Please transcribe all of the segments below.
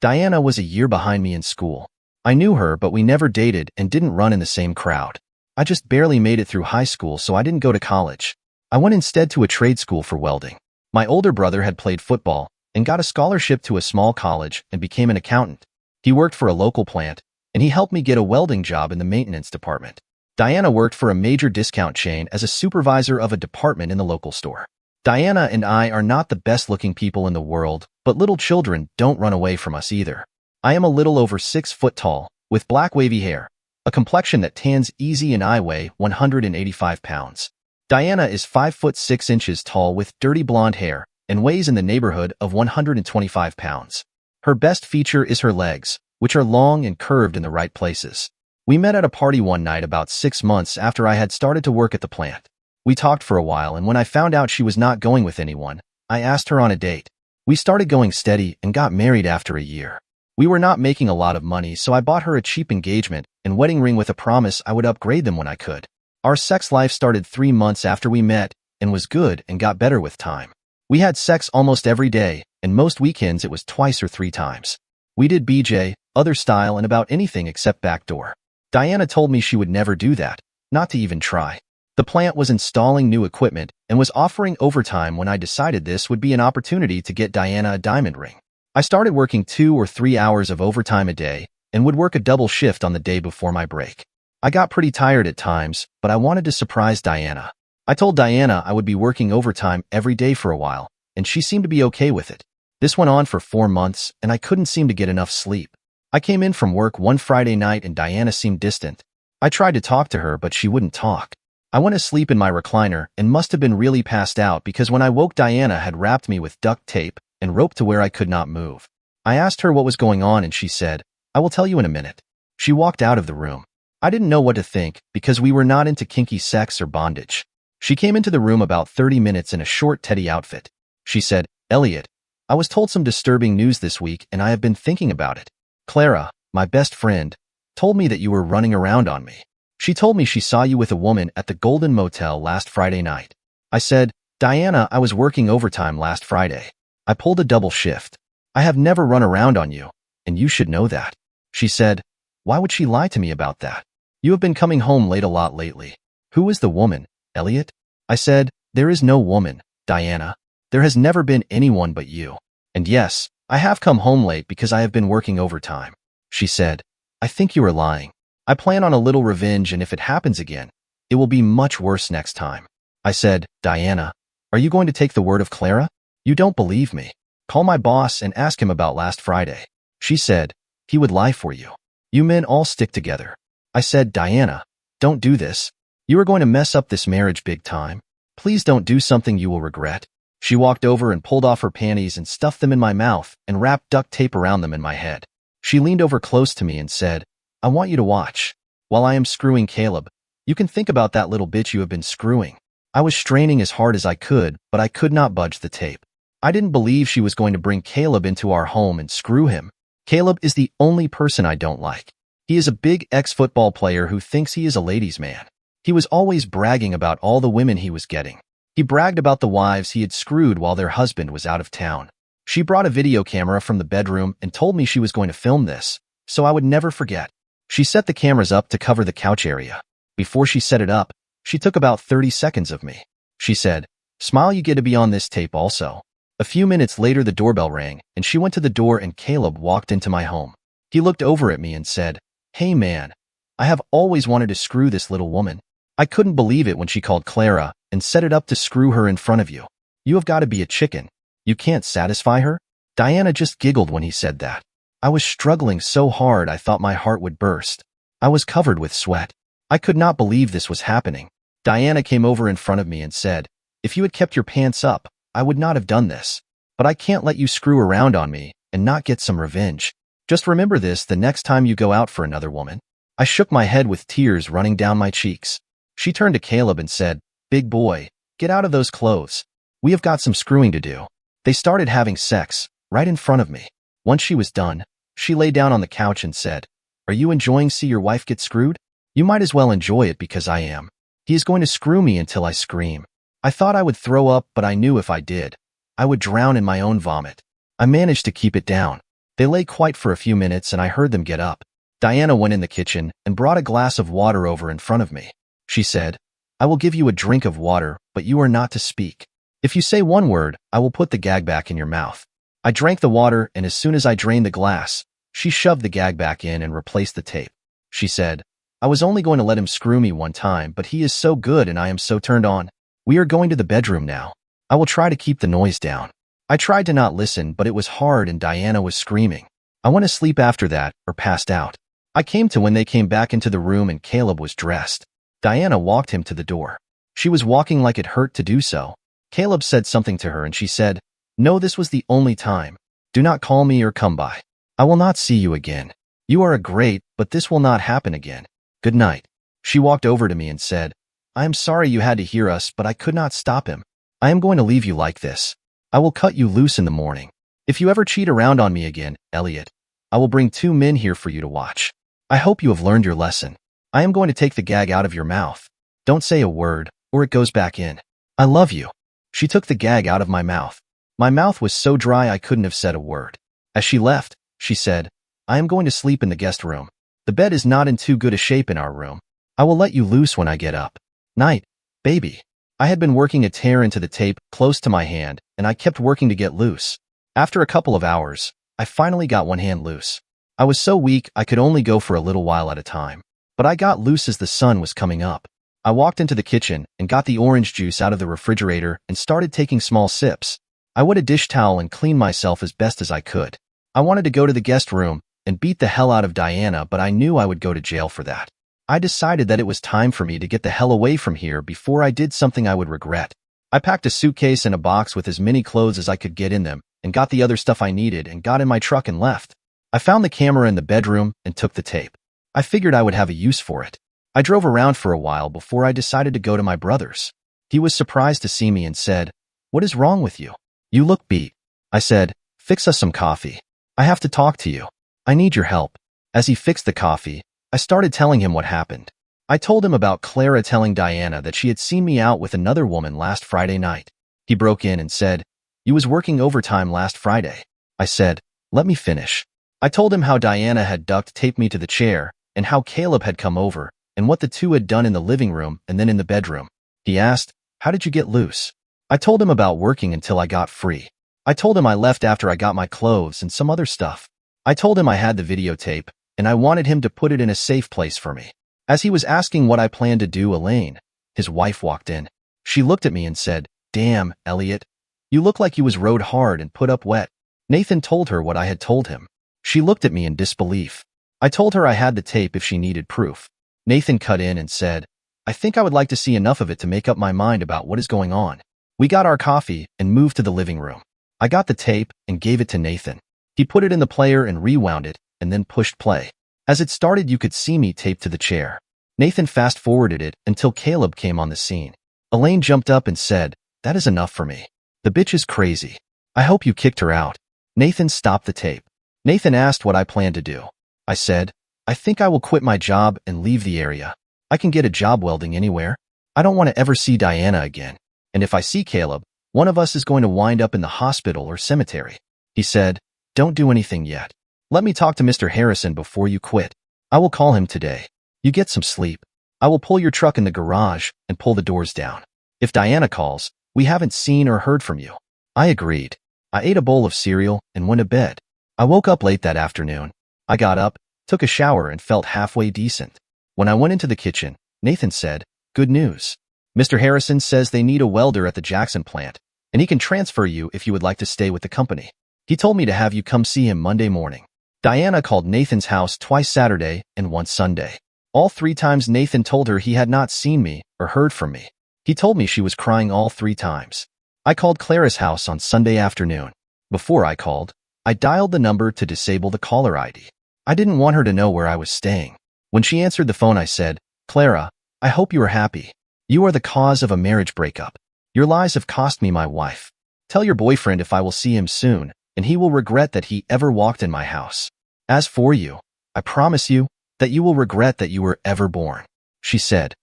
Diana was a year behind me in school. I knew her, but we never dated and didn't run in the same crowd. I just barely made it through high school, so I didn't go to college. I went instead to a trade school for welding. My older brother had played football and got a scholarship to a small college and became an accountant. He worked for a local plant, and he helped me get a welding job in the maintenance department. Diana worked for a major discount chain as a supervisor of a department in the local store. Diana and I are not the best-looking people in the world, but little children don't run away from us either. I am a little over 6 foot tall, with black wavy hair, a complexion that tans easy, and I weigh 185 pounds. Diana is 5 foot 6 inches tall with dirty blonde hair and weighs in the neighborhood of 125 pounds. Her best feature is her legs, which are long and curved in the right places. We met at a party one night about 6 months after I had started to work at the plant. We talked for a while, and when I found out she was not going with anyone, I asked her on a date. We started going steady and got married after a year. We were not making a lot of money, so I bought her a cheap engagement and wedding ring with a promise I would upgrade them when I could. Our sex life started 3 months after we met and was good and got better with time. We had sex almost every day, and most weekends it was 2 or 3 times. We did BJ, other style, and about anything except backdoor. Diana told me she would never do that, not to even try. The plant was installing new equipment and was offering overtime when I decided this would be an opportunity to get Diana a diamond ring. I started working 2 or 3 hours of overtime a day and would work a double shift on the day before my break. I got pretty tired at times, but I wanted to surprise Diana. I told Diana I would be working overtime every day for a while, and she seemed to be okay with it. This went on for 4 months, and I couldn't seem to get enough sleep. I came in from work one Friday night and Diana seemed distant. I tried to talk to her, but she wouldn't talk. I went asleep in my recliner and must have been really passed out because when I woke, Diana had wrapped me with duct tape and roped to where I could not move. I asked her what was going on, and she said, "I will tell you in a minute." She walked out of the room. I didn't know what to think because we were not into kinky sex or bondage. She came into the room about 30 minutes in a short teddy outfit. She said, "Elliot, I was told some disturbing news this week and I have been thinking about it. Clara, my best friend, told me that you were running around on me. She told me she saw you with a woman at the Golden Motel last Friday night." I said, "Diana, I was working overtime last Friday. I pulled a double shift. I have never run around on you, and you should know that." She said, "Why would she lie to me about that? You have been coming home late a lot lately. Who is the woman, Elliot?" I said, "There is no woman, Diana. There has never been anyone but you. And yes, I have come home late because I have been working overtime." She said, "I think you are lying. I plan on a little revenge, and if it happens again, it will be much worse next time." I said, "Diana, are you going to take the word of Clara? You don't believe me. Call my boss and ask him about last Friday." She said, "He would lie for you. You men all stick together." I said, "Diana, don't do this. You are going to mess up this marriage big time. Please don't do something you will regret." She walked over and pulled off her panties and stuffed them in my mouth and wrapped duct tape around them in my head. She leaned over close to me and said, "I want you to watch. While I am screwing Caleb, you can think about that little bitch you have been screwing." I was straining as hard as I could, but I could not budge the tape. I didn't believe she was going to bring Caleb into our home and screw him. Caleb is the only person I don't like. He is a big ex-football player who thinks he is a ladies' man. He was always bragging about all the women he was getting. He bragged about the wives he had screwed while their husband was out of town. She brought a video camera from the bedroom and told me she was going to film this, so I would never forget. She set the cameras up to cover the couch area. Before she set it up, she took about 30 seconds of me. She said, "Smile, you get to be on this tape also." A few minutes later, the doorbell rang, and she went to the door and Caleb walked into my home. He looked over at me and said, "Hey man, I have always wanted to screw this little woman. I couldn't believe it when she called Clara and set it up to screw her in front of you. You have got to be a chicken. You can't satisfy her?" Diana just giggled when he said that. I was struggling so hard I thought my heart would burst. I was covered with sweat. I could not believe this was happening. Diana came over in front of me and said, "If you had kept your pants up, I would not have done this. But I can't let you screw around on me and not get some revenge. Just remember this the next time you go out for another woman." I shook my head with tears running down my cheeks. She turned to Caleb and said, "Big boy, get out of those clothes. We have got some screwing to do." They started having sex right in front of me. Once she was done, she lay down on the couch and said, "Are you enjoying seeing your wife get screwed? You might as well enjoy it because I am. He is going to screw me until I scream." I thought I would throw up, but I knew if I did, I would drown in my own vomit. I managed to keep it down. They lay quiet for a few minutes and I heard them get up. Diana went in the kitchen and brought a glass of water over in front of me. She said, "I will give you a drink of water, but you are not to speak. If you say one word, I will put the gag back in your mouth." I drank the water, and as soon as I drained the glass, she shoved the gag back in and replaced the tape. She said, "I was only going to let him screw me one time, but he is so good and I am so turned on. We are going to the bedroom now. I will try to keep the noise down." I tried to not listen, but it was hard and Diana was screaming. I went to sleep after that, or passed out. I came to when they came back into the room and Caleb was dressed. Diana walked him to the door. She was walking like it hurt to do so. Caleb said something to her and she said, "No, this was the only time. Do not call me or come by. I will not see you again. You are a great, but this will not happen again. Good night." She walked over to me and said, "I am sorry you had to hear us, but I could not stop him. I am going to leave you like this. I will cut you loose in the morning. If you ever cheat around on me again, Elliot, I will bring 2 men here for you to watch. I hope you have learned your lesson. I am going to take the gag out of your mouth. Don't say a word, or it goes back in. I love you." She took the gag out of my mouth. My mouth was so dry I couldn't have said a word. As she left, she said, "I am going to sleep in the guest room. The bed is not in too good a shape in our room. I will let you loose when I get up. Night, baby." I had been working a tear into the tape close to my hand, and I kept working to get loose. After a couple of hours, I finally got one hand loose. I was so weak I could only go for a little while at a time. But I got loose as the sun was coming up. I walked into the kitchen and got the orange juice out of the refrigerator and started taking small sips. I wet a dish towel and cleaned myself as best as I could. I wanted to go to the guest room and beat the hell out of Diana, but I knew I would go to jail for that. I decided that it was time for me to get the hell away from here before I did something I would regret. I packed a suitcase and a box with as many clothes as I could get in them and got the other stuff I needed and got in my truck and left. I found the camera in the bedroom and took the tape. I figured I would have a use for it. I drove around for a while before I decided to go to my brother's. He was surprised to see me and said, "What is wrong with you? You look beat." I said, "Fix us some coffee. I have to talk to you. I need your help." As he fixed the coffee, I started telling him what happened. I told him about Clara telling Diana that she had seen me out with another woman last Friday night. He broke in and said, "You was working overtime last Friday." I said, "Let me finish." I told him how Diana had duct taped me to the chair and how Caleb had come over and what the two had done in the living room and then in the bedroom. He asked, "How did you get loose?" I told him about working until I got free. I told him I left after I got my clothes and some other stuff. I told him I had the videotape and I wanted him to put it in a safe place for me. As he was asking what I planned to do, Elaine, his wife, walked in. She looked at me and said, "Damn, Elliot, you look like you was rode hard and put up wet." Nathan told her what I had told him. She looked at me in disbelief. I told her I had the tape if she needed proof. Nathan cut in and said, "I think I would like to see enough of it to make up my mind about what is going on." We got our coffee and moved to the living room. I got the tape and gave it to Nathan. He put it in the player and rewound it and then pushed play. As it started, you could see me taped to the chair. Nathan fast-forwarded it until Caleb came on the scene. Elaine jumped up and said, "That is enough for me. The bitch is crazy. I hope you kicked her out." Nathan stopped the tape. Nathan asked what I planned to do. I said, "I think I will quit my job and leave the area. I can get a job welding anywhere. I don't want to ever see Diana again. And if I see Caleb, one of us is going to wind up in the hospital or cemetery." He said, "Don't do anything yet. Let me talk to Mr. Harrison before you quit. I will call him today. You get some sleep. I will pull your truck in the garage and pull the doors down. If Diana calls, we haven't seen or heard from you." I agreed. I ate a bowl of cereal and went to bed. I woke up late that afternoon. I got up, took a shower, and felt halfway decent. When I went into the kitchen, Nathan said, "Good news. Mr. Harrison says they need a welder at the Jackson plant, and he can transfer you if you would like to stay with the company. He told me to have you come see him Monday morning." Diana called Nathan's house twice Saturday and once Sunday. All 3 times Nathan told her he had not seen me or heard from me. He told me she was crying all 3 times. I called Clara's house on Sunday afternoon. Before I called, I dialed the number to disable the caller ID. I didn't want her to know where I was staying. When she answered the phone, I said, "Clara, I hope you are happy. You are the cause of a marriage breakup. Your lies have cost me my wife. Tell your boyfriend if I will see him soon, and he will regret that he ever walked in my house. As for you, I promise you that you will regret that you were ever born." She said,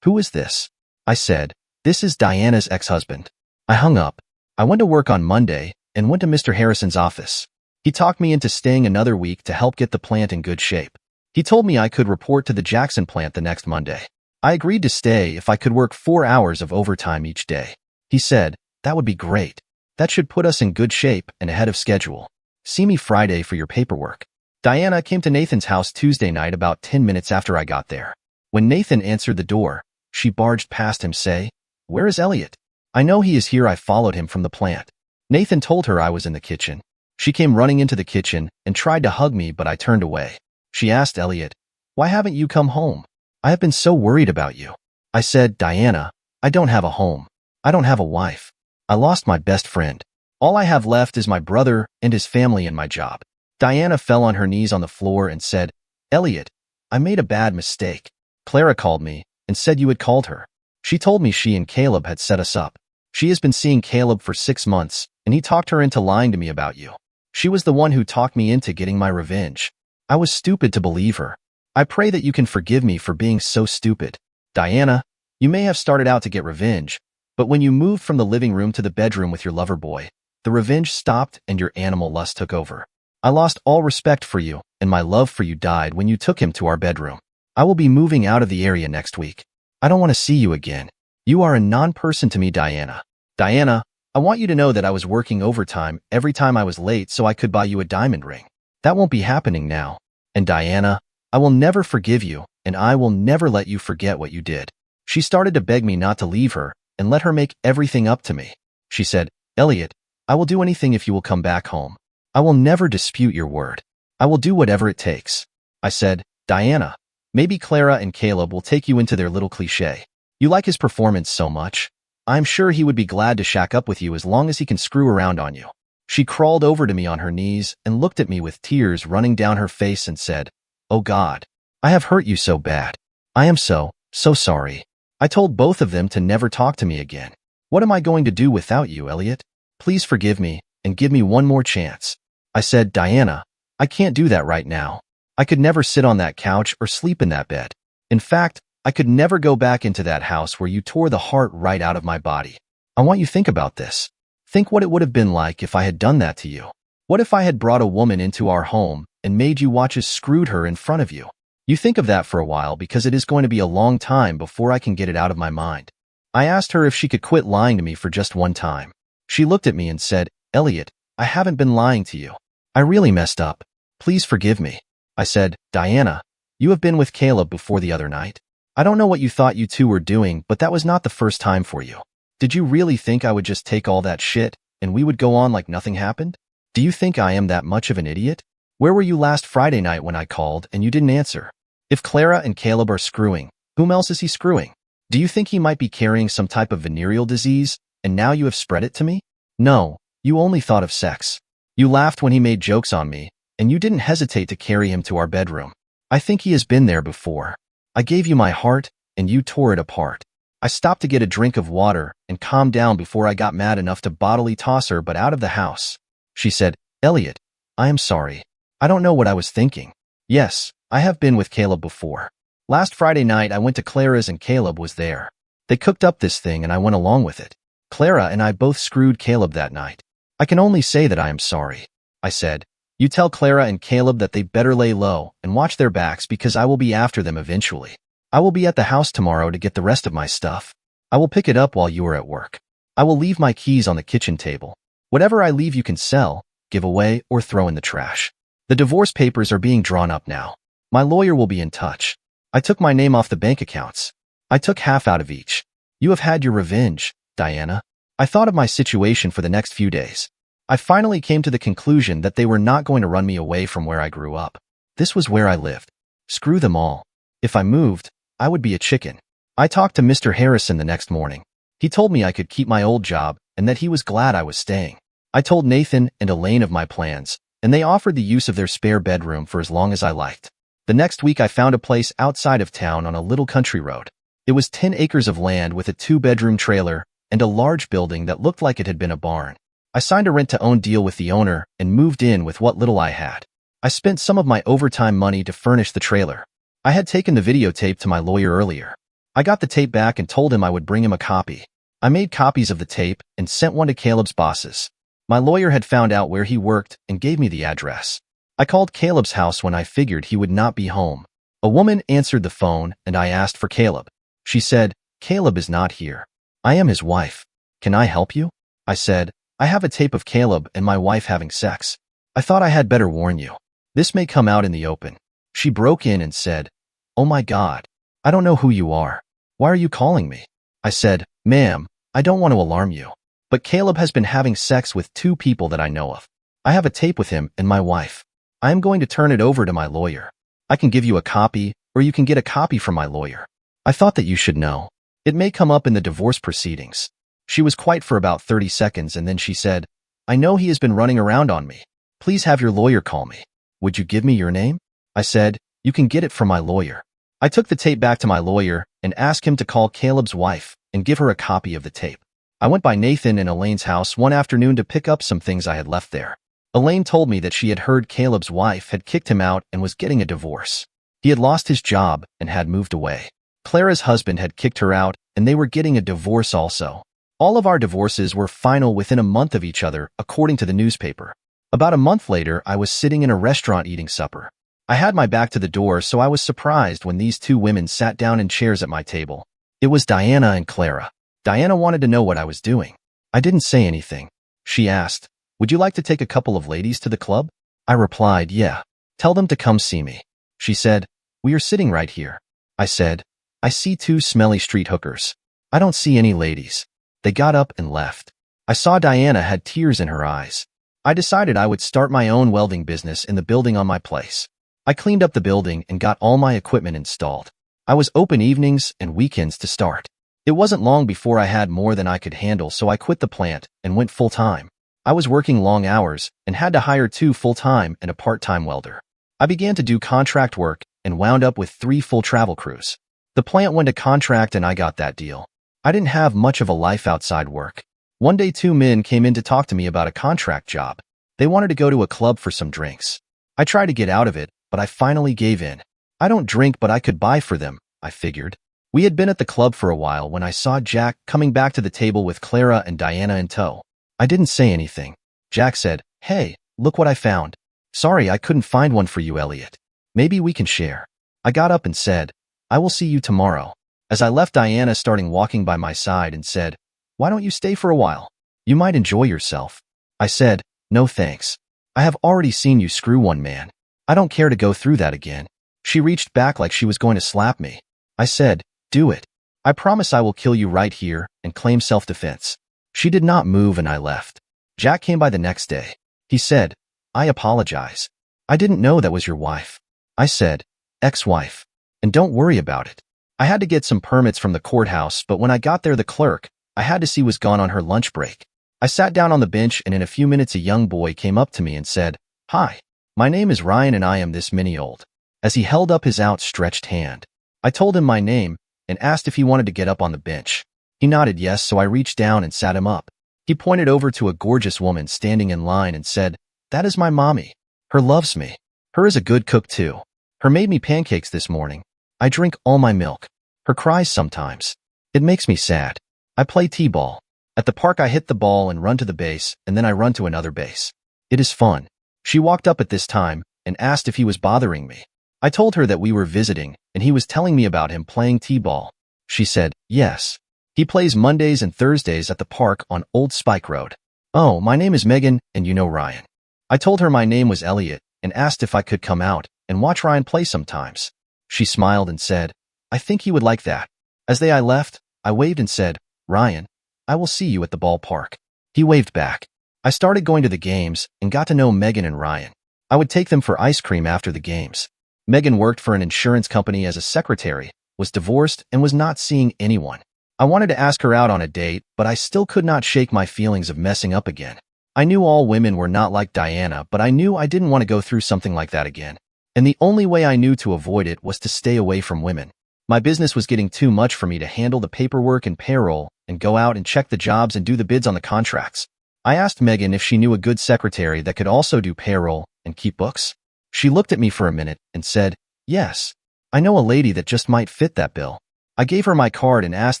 "Who is this?" I said, "This is Diana's ex-husband." I hung up. I went to work on Monday and went to Mr. Harrison's office. He talked me into staying another week to help get the plant in good shape. He told me I could report to the Jackson plant the next Monday. I agreed to stay if I could work 4 hours of overtime each day. He said, "That would be great. That should put us in good shape and ahead of schedule. See me Friday for your paperwork." Diana came to Nathan's house Tuesday night about 10 minutes after I got there. When Nathan answered the door, she barged past him say, "Where is Elliot?" "I know he is here. I followed him from the plant." Nathan told her I was in the kitchen. She came running into the kitchen and tried to hug me, but I turned away. She asked Elliot, "Why haven't you come home? I have been so worried about you." I said, "Diana, I don't have a home. I don't have a wife. I lost my best friend. All I have left is my brother and his family and my job." Diana fell on her knees on the floor and said, "Elliot, I made a bad mistake. Clara called me and said you had called her. She told me she and Caleb had set us up. She has been seeing Caleb for 6 months, and he talked her into lying to me about you. She was the one who talked me into getting my revenge. I was stupid to believe her. I pray that you can forgive me for being so stupid. Diana, you may have started out to get revenge, but when you moved from the living room to the bedroom with your lover boy, the revenge stopped and your animal lust took over. I lost all respect for you, and my love for you died when you took him to our bedroom. I will be moving out of the area next week. I don't want to see you again. You are a non-person to me, Diana. Diana, I want you to know that I was working overtime every time I was late so I could buy you a diamond ring. That won't be happening now. And Diana, I will never forgive you, and I will never let you forget what you did." She started to beg me not to leave her and let her make everything up to me. She said, "Elliot, I will do anything if you will come back home. I will never dispute your word. I will do whatever it takes." I said, "Diana, maybe Clara and Caleb will take you into their little cliché. You like his performance so much. I'm sure he would be glad to shack up with you as long as he can screw around on you." She crawled over to me on her knees and looked at me with tears running down her face and said, "Oh God, I have hurt you so bad. I am so sorry. I told both of them to never talk to me again. What am I going to do without you, Elliot? Please forgive me and give me one more chance." I said, "Diana, I can't do that right now. I could never sit on that couch or sleep in that bed. In fact, I could never go back into that house where you tore the heart right out of my body. I want you to think about this. Think what it would have been like if I had done that to you. What if I had brought a woman into our home and made you watch us screwed her in front of you? You think of that for a while because it is going to be a long time before I can get it out of my mind." I asked her if she could quit lying to me for just one time. She looked at me and said, "Elliot, I haven't been lying to you. I really messed up. Please forgive me." I said, "Diana, you have been with Caleb before the other night. I don't know what you thought you two were doing, but that was not the first time for you. Did you really think I would just take all that shit and we would go on like nothing happened? Do you think I am that much of an idiot? Where were you last Friday night when I called and you didn't answer? If Clara and Caleb are screwing, whom else is he screwing? Do you think he might be carrying some type of venereal disease, and now you have spread it to me? No, you only thought of sex. You laughed when he made jokes on me, and you didn't hesitate to carry him to our bedroom. I think he has been there before. I gave you my heart, and you tore it apart. I stopped to get a drink of water and calmed down before I got mad enough to bodily toss her but out of the house." She said, "Elliot, I am sorry. I don't know what I was thinking. Yes, I have been with Caleb before. Last Friday night I went to Clara's and Caleb was there. They cooked up this thing and I went along with it. Clara and I both screwed Caleb that night. I can only say that I am sorry." I said, "You tell Clara and Caleb that they better lay low and watch their backs because I will be after them eventually. I will be at the house tomorrow to get the rest of my stuff. I will pick it up while you are at work. I will leave my keys on the kitchen table. Whatever I leave you can sell, give away, or throw in the trash. The divorce papers are being drawn up now. My lawyer will be in touch. I took my name off the bank accounts. I took half out of each. You have had your revenge, Diana." I thought of my situation for the next few days. I finally came to the conclusion that they were not going to run me away from where I grew up. This was where I lived. Screw them all. If I moved, I would be a chicken. I talked to Mr. Harrison the next morning. He told me I could keep my old job and that he was glad I was staying. I told Nathan and Elaine of my plans, and they offered the use of their spare bedroom for as long as I liked. The next week I found a place outside of town on a little country road. It was 10 acres of land with a 2-bedroom trailer and a large building that looked like it had been a barn. I signed a rent-to-own deal with the owner and moved in with what little I had. I spent some of my overtime money to furnish the trailer. I had taken the videotape to my lawyer earlier. I got the tape back and told him I would bring him a copy. I made copies of the tape and sent one to Caleb's bosses. My lawyer had found out where he worked and gave me the address. I called Caleb's house when I figured he would not be home. A woman answered the phone and I asked for Caleb. She said, "Caleb is not here. I am his wife. Can I help you?" I said, "I have a tape of Caleb and my wife having sex. I thought I had better warn you. This may come out in the open." She broke in and said, "Oh my God. I don't know who you are. Why are you calling me?" I said, "Ma'am, I don't want to alarm you, but Caleb has been having sex with 2 people that I know of. I have a tape with him and my wife. I am going to turn it over to my lawyer. I can give you a copy, or you can get a copy from my lawyer. I thought that you should know. It may come up in the divorce proceedings." She was quiet for about 30 seconds and then she said, "I know he has been running around on me. Please have your lawyer call me. Would you give me your name?" I said, "You can get it from my lawyer." I took the tape back to my lawyer and asked him to call Caleb's wife and give her a copy of the tape. I went by Nathan and Elaine's house one afternoon to pick up some things I had left there. Elaine told me that she had heard Caleb's wife had kicked him out and was getting a divorce. He had lost his job and had moved away. Clara's husband had kicked her out and they were getting a divorce also. All of our divorces were final within a month of each other, according to the newspaper. About a month later, I was sitting in a restaurant eating supper. I had my back to the door, so I was surprised when these 2 women sat down in chairs at my table. It was Diana and Clara. Diana wanted to know what I was doing. I didn't say anything. She asked, "Would you like to take a couple of ladies to the club?" I replied, "Yeah. Tell them to come see me." She said, "We are sitting right here." I said, "I see 2 smelly street hookers. I don't see any ladies." They got up and left. I saw Diana had tears in her eyes. I decided I would start my own welding business in the building on my place. I cleaned up the building and got all my equipment installed. I was open evenings and weekends to start. It wasn't long before I had more than I could handle, so I quit the plant and went full-time. I was working long hours and had to hire 2 full-time and a part-time welder. I began to do contract work and wound up with 3 full travel crews. The plant went to contract and I got that deal. I didn't have much of a life outside work. One day 2 men came in to talk to me about a contract job. They wanted to go to a club for some drinks. I tried to get out of it, but I finally gave in. I don't drink, but I could buy for them, I figured. We had been at the club for a while when I saw Jack coming back to the table with Clara and Diana in tow. I didn't say anything. Jack said, "Hey, look what I found. Sorry I couldn't find one for you, Elliot. Maybe we can share." I got up and said, "I will see you tomorrow." As I left, Diana started walking by my side and said, "Why don't you stay for a while? You might enjoy yourself." I said, "No thanks. I have already seen you screw one man. I don't care to go through that again." She reached back like she was going to slap me. I said, "Do it. I promise I will kill you right here and claim self-defense." She did not move and I left. Jack came by the next day. He said, "I apologize. I didn't know that was your wife." I said, "Ex-wife. And don't worry about it. I had to get some permits from the courthouse, but when I got there, the clerk I had to see was gone on her lunch break." I sat down on the bench and in a few minutes a young boy came up to me and said, "Hi, my name is Ryan and I am this many old." As he held up his outstretched hand, I told him my name and asked if he wanted to get up on the bench. He nodded yes, so I reached down and sat him up. He pointed over to a gorgeous woman standing in line and said, "That is my mommy. Her loves me. Her is a good cook too. Her made me pancakes this morning. I drink all my milk. Her cries sometimes. It makes me sad. I play t-ball. At the park I hit the ball and run to the base, and then I run to another base. It is fun." She walked up at this time and asked if he was bothering me. I told her that we were visiting and he was telling me about him playing t-ball. She said, "Yes. He plays Mondays and Thursdays at the park on Old Spike Road." "Oh, my name is Megan and you know Ryan." I told her my name was Elliot and asked if I could come out and watch Ryan play sometimes. She smiled and said, "I think he would like that." As I left, I waved and said, "Ryan, I will see you at the ballpark." He waved back. I started going to the games and got to know Megan and Ryan. I would take them for ice cream after the games. Megan worked for an insurance company as a secretary, was divorced, and was not seeing anyone. I wanted to ask her out on a date, but I still could not shake my feelings of messing up again. I knew all women were not like Diana, but I knew I didn't want to go through something like that again. And the only way I knew to avoid it was to stay away from women. My business was getting too much for me to handle the paperwork and payroll and go out and check the jobs and do the bids on the contracts. I asked Megan if she knew a good secretary that could also do payroll and keep books. She looked at me for a minute and said, "Yes, I know a lady that just might fit that bill." I gave her my card and asked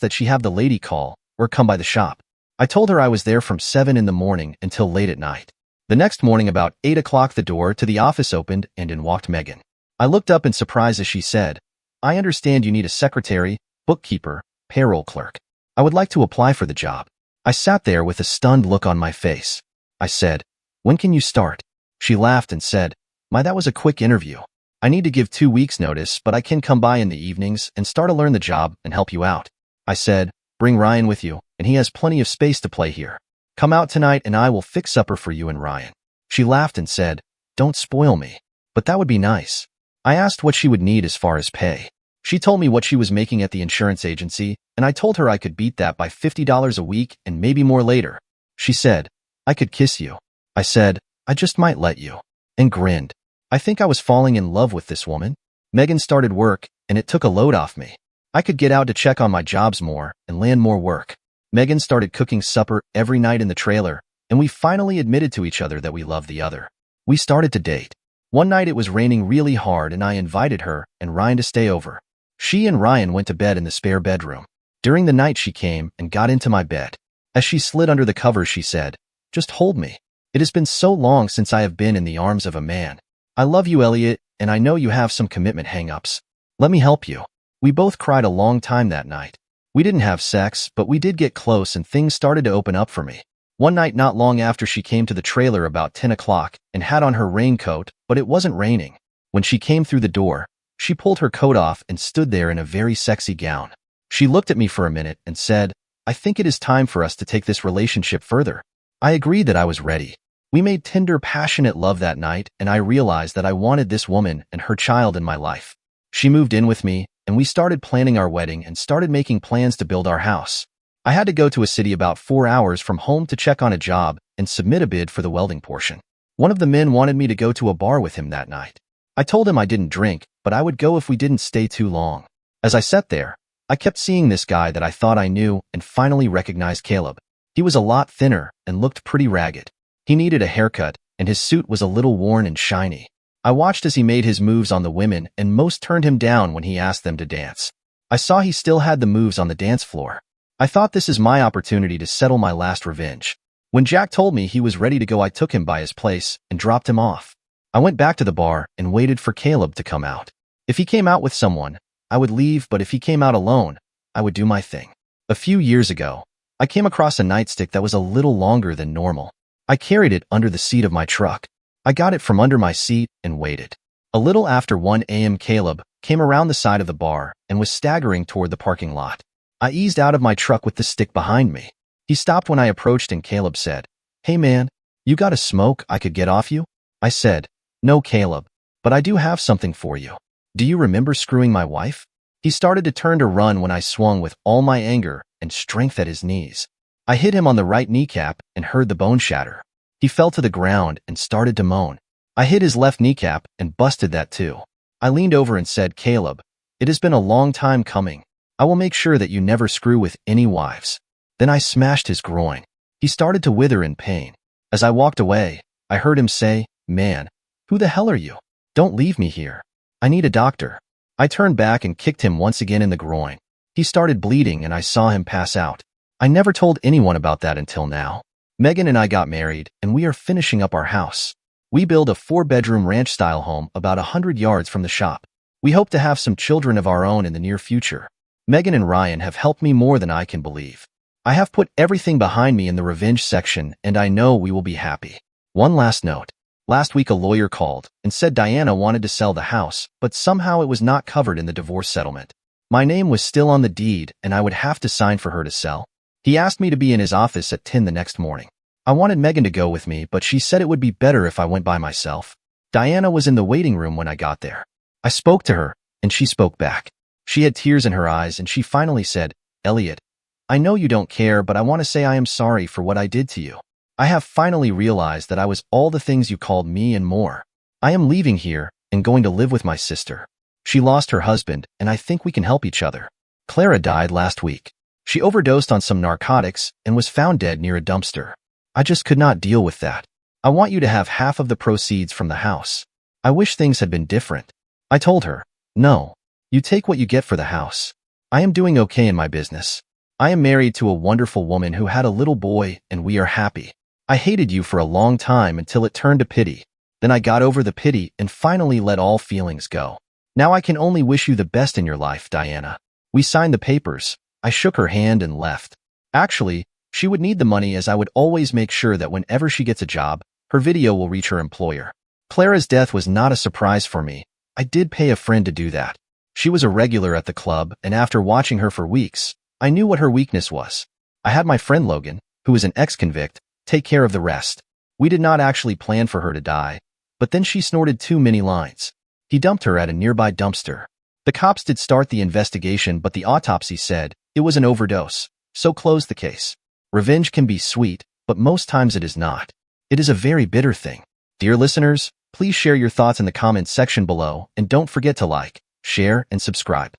that she have the lady call or come by the shop. I told her I was there from 7 in the morning until late at night. The next morning about 8 o'clock the door to the office opened and in walked Megan. I looked up in surprise as she said, "I understand you need a secretary, bookkeeper, payroll clerk. I would like to apply for the job." I sat there with a stunned look on my face. I said, "When can you start?" She laughed and said, that was a quick interview. I need to give 2 weeks notice, but I can come by in the evenings and start to learn the job and help you out." I said, "Bring Ryan with you, and he has plenty of space to play here. Come out tonight and I will fix supper for you and Ryan." She laughed and said, "Don't spoil me, but that would be nice." I asked what she would need as far as pay. She told me what she was making at the insurance agency, and I told her I could beat that by $50 a week and maybe more later. She said, "I could kiss you." I said, "I just might let you," and grinned. I think I was falling in love with this woman. Megan started work, and it took a load off me. I could get out to check on my jobs more and land more work. Megan started cooking supper every night in the trailer, and we finally admitted to each other that we loved the other. We started to date. One night it was raining really hard and I invited her and Ryan to stay over. She and Ryan went to bed in the spare bedroom. During the night she came and got into my bed. As she slid under the covers she said, "Just hold me. It has been so long since I have been in the arms of a man. I love you, Elliot, and I know you have some commitment hang-ups. Let me help you." We both cried a long time that night. We didn't have sex, but we did get close and things started to open up for me. One night not long after she came to the trailer about 10 o'clock and had on her raincoat, but it wasn't raining. When she came through the door, she pulled her coat off and stood there in a very sexy gown. She looked at me for a minute and said, "I think it is time for us to take this relationship further." I agreed that I was ready. We made tender, passionate love that night, and I realized that I wanted this woman and her child in my life. She moved in with me, and we started planning our wedding and started making plans to build our house. I had to go to a city about 4 hours from home to check on a job and submit a bid for the welding portion. One of the men wanted me to go to a bar with him that night. I told him I didn't drink, but I would go if we didn't stay too long. As I sat there, I kept seeing this guy that I thought I knew and finally recognized Caleb. He was a lot thinner and looked pretty ragged. He needed a haircut, and his suit was a little worn and shiny. I watched as he made his moves on the women, and most turned him down when he asked them to dance. I saw he still had the moves on the dance floor. I thought this is my opportunity to settle my last revenge. When Jack told me he was ready to go, I took him by his place and dropped him off. I went back to the bar and waited for Caleb to come out. If he came out with someone, I would leave, but if he came out alone, I would do my thing. A few years ago, I came across a nightstick that was a little longer than normal. I carried it under the seat of my truck. I got it from under my seat and waited. A little after 1 a.m. Caleb came around the side of the bar and was staggering toward the parking lot. I eased out of my truck with the stick behind me. He stopped when I approached and Caleb said, "Hey man, you got a smoke I could get off you?" I said, "No, Caleb, but I do have something for you. Do you remember screwing my wife?" He started to turn to run when I swung with all my anger and strength at his knees. I hit him on the right kneecap and heard the bone shatter. He fell to the ground and started to moan. I hit his left kneecap and busted that too. I leaned over and said, "Caleb, it has been a long time coming. I will make sure that you never screw with any wives." Then I smashed his groin. He started to wither in pain. As I walked away, I heard him say, "Man, who the hell are you? Don't leave me here. I need a doctor." I turned back and kicked him once again in the groin. He started bleeding and I saw him pass out. I never told anyone about that until now. Megan and I got married, and we are finishing up our house. We build a 4-bedroom ranch-style home about 100 yards from the shop. We hope to have some children of our own in the near future. Megan and Ryan have helped me more than I can believe. I have put everything behind me in the revenge section, and I know we will be happy. One last note. Last week a lawyer called and said Diana wanted to sell the house, but somehow it was not covered in the divorce settlement. My name was still on the deed, and I would have to sign for her to sell. He asked me to be in his office at 10 the next morning. I wanted Megan to go with me, but she said it would be better if I went by myself. Diana was in the waiting room when I got there. I spoke to her, and she spoke back. She had tears in her eyes, and she finally said, "Elliot, I know you don't care, but I want to say I am sorry for what I did to you. I have finally realized that I was all the things you called me and more. I am leaving here and going to live with my sister. She lost her husband, and I think we can help each other. Clara died last week. She overdosed on some narcotics and was found dead near a dumpster. I just could not deal with that. I want you to have half of the proceeds from the house. I wish things had been different." I told her, "No, you take what you get for the house. I am doing okay in my business. I am married to a wonderful woman who had a little boy, and we are happy. I hated you for a long time until it turned to pity. Then I got over the pity and finally let all feelings go. Now I can only wish you the best in your life, Diana. We signed the papers. I shook her hand and left. Actually, she would need the money as I would always make sure that whenever she gets a job, her video will reach her employer. Clara's death was not a surprise for me. I did pay a friend to do that. She was a regular at the club, and after watching her for weeks, I knew what her weakness was. I had my friend Logan, who is an ex-convict, take care of the rest. We did not actually plan for her to die, but then she snorted too many lines. He dumped her at a nearby dumpster. The cops did start the investigation, but the autopsy said it was an overdose, so closed the case. Revenge can be sweet, but most times it is not. It is a very bitter thing. Dear listeners, please share your thoughts in the comments section below, and don't forget to like, share, and subscribe.